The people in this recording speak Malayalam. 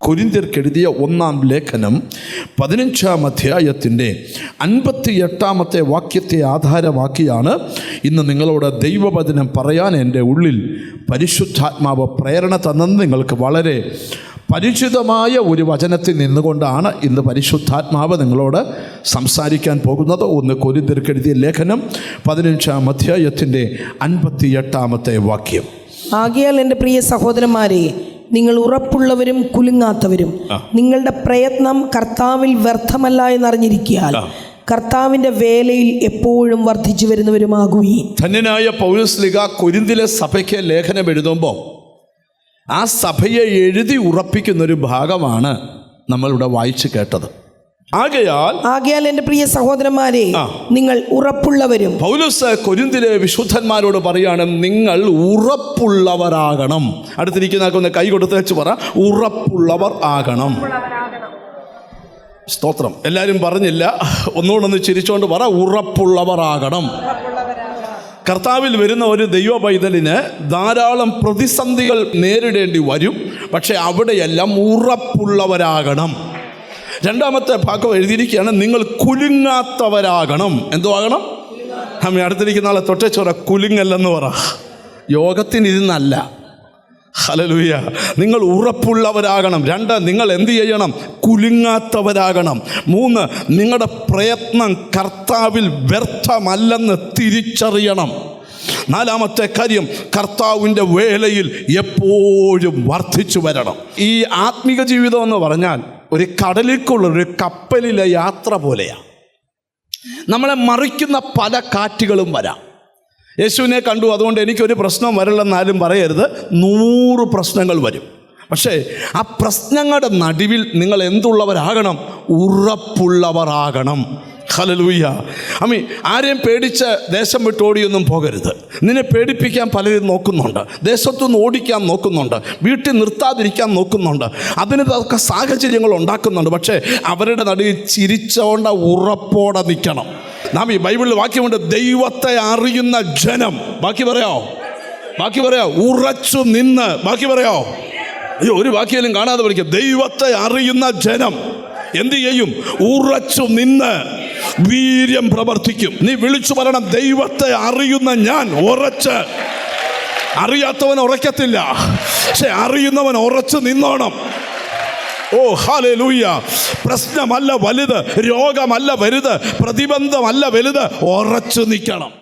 കൊരിന്ത്യർക്കെഴുതിയ 1-ാം ലേഖനം 15-ാം അധ്യായത്തിൻ്റെ 58-ാമത്തെ വാക്യത്തെ ആധാരമാക്കിയാണ് ഇന്ന് നിങ്ങളോട് ദൈവവചനം പറയാൻ എൻ്റെ ഉള്ളിൽ പരിശുദ്ധാത്മാവ് പ്രേരണ തന്നെന്ന് നിങ്ങൾക്ക് വളരെ പരിചിതമായ ഒരു വചനത്തിൽ നിന്നുകൊണ്ടാണ് ഇന്ന് പരിശുദ്ധാത്മാവ് നിങ്ങളോട് സംസാരിക്കാൻ പോകുന്നത്. 1 കൊരിന്ത്യർക്കെഴുതിയ ലേഖനം 15-ാം അധ്യായത്തിൻ്റെ 58-ാമത്തെ വാക്യം. ആകയാൽ എൻ്റെ പ്രിയ സഹോദരന്മാരെ, നിങ്ങൾ ഉറപ്പുള്ളവരും കുലുങ്ങാത്തവരും, നിങ്ങളുടെ പ്രയത്നം കർത്താവിൽ വ്യർത്ഥമല്ല എന്നറിഞ്ഞിരിക്കാൻ കർത്താവിൻ്റെ വേലയിൽ എപ്പോഴും വർദ്ധിച്ചു വരുന്നവരുമാകുകയും. ധന്യനായ പൗലോസ്ലീഹ കൊരിന്തിലെ സഭയ്ക്ക് ലേഖനം എഴുതുമ്പോൾ ആ സഭയെ എഴുതി ഉറപ്പിക്കുന്നൊരു ഭാഗമാണ് നമ്മളിവിടെ വായിച്ചു കേട്ടത്. ആകയാൽ എൻ്റെ പ്രിയ സഹോദരന്മാരെ, നിങ്ങൾ ഉറപ്പുള്ളവരും. പൗലോസ് കൊരിന്തിലെ വിശുദ്ധന്മാരോട് പറയാണ്, നിങ്ങൾ ഉറപ്പുള്ളവരാകണം. അടുത്തിരിക്കുന്ന കൈ കൊടുത്ത് വെച്ച് പറ, ഉറപ്പുള്ളവർ ആകണം. സ്തോത്രം. എല്ലാവരും പറഞ്ഞില്ല, ഒന്നുകൂടൊന്ന് ചിരിച്ചുകൊണ്ട് പറ, ഉറപ്പുള്ളവർ ആകണം. കർത്താവിൽ വരുന്ന ഒരു ദൈവ പൈതലിന് ധാരാളം പ്രതിസന്ധികൾ നേരിടേണ്ടി വരും. പക്ഷെ അവിടെയെല്ലാം ഉറപ്പുള്ളവരാകണം. 2-ാമത്തെ ഭാഗം എഴുതിയിരിക്കുകയാണ്, നിങ്ങൾ കുലുങ്ങാത്തവരാകണം. എന്തോ ആകണം? അമ്മ അടുത്തിരിക്കുന്ന ആളെ തൊട്ടേച്ചോറ, കുലുങ്ങല്ലെന്ന് പറ. യോഗത്തിനിരുന്നല്ല. ഹല്ലേലൂയ. നിങ്ങൾ ഉറപ്പുള്ളവരാകണം. 2, നിങ്ങൾ എന്ത് ചെയ്യണം? കുലുങ്ങാത്തവരാകണം. 3, നിങ്ങളുടെ പ്രയത്നം കർത്താവിൽ വ്യർത്ഥമല്ലെന്ന് തിരിച്ചറിയണം. 4-ാമത്തെ കാര്യം, കർത്താവിൻ്റെ വേലയിൽ എപ്പോഴും വർദ്ധിച്ചു വരണം. ഈ ആത്മീക ജീവിതം എന്ന് പറഞ്ഞാൽ ഒരു കടലിലേക്കുള്ള ഒരു കപ്പലിലെ യാത്ര പോലെയാണ്. നമ്മളെ മറിക്കുന്ന പല കാറ്റുകളും വരാം. യേശുവിനെ കണ്ടു, അതുകൊണ്ട് എനിക്കൊരു പ്രശ്നം വരില്ലെന്നാലും പറയരുത്. 100 പ്രശ്നങ്ങൾ വരും. പക്ഷേ ആ പ്രശ്നങ്ങളുടെ നടുവിൽ നിങ്ങൾ എന്തുള്ളവരാകണം? ഉറപ്പുള്ളവരാകണം. ഹല്ലേലൂയ. ആരെയും പേടിച്ച് ദേശം വിട്ടോടിയൊന്നും പോകരുത്. നിന്നെ പേടിപ്പിക്കാൻ പലരും നോക്കുന്നുണ്ട്, ദേശത്തുനിന്ന് ഓടിക്കാൻ നോക്കുന്നുണ്ട്, വീട്ടിൽ നിർത്താതിരിക്കാൻ നോക്കുന്നുണ്ട്, അതിനൊക്കെ സാഹചര്യങ്ങൾ ഉണ്ടാക്കുന്നുണ്ട്. പക്ഷേ അവരുടെ നടുവിൽ ചിരിച്ചോണ്ട ഉറപ്പോടെ നിൽക്കണം. നാം ഈ ബൈബിളിൽ വാക്യമുണ്ട്, ദൈവത്തെ അറിയുന്ന ജനം. ബാക്കി പറയാ ഉറച്ചു നിന്ന്. ബാക്കി പറയോ? അയ്യോ, ഒരു വാക്യം കാണാതെ പഠിക്കാം. ദൈവത്തെ അറിയുന്ന ജനം എന്ത് ചെയ്യും? ഉറച്ചു നിന്ന് വീര്യം പ്രവർത്തിക്കും. നീ വിളിച്ചു പറയണം, ദൈവത്തെ അറിയുന്ന ഞാൻ ഉറച്ച്. അറിയാത്തവൻ ഉറക്കത്തില്ല, പക്ഷെ അറിയുന്നവൻ ഉറച്ചു നിന്നോണം. ഓ ഹല്ലേലൂയ. പ്രശ്നമല്ല വലുത്, രോഗമല്ല വലുത്, പ്രതിബന്ധമല്ല വലുത്, ഉറച്ചു നിൽക്കണം.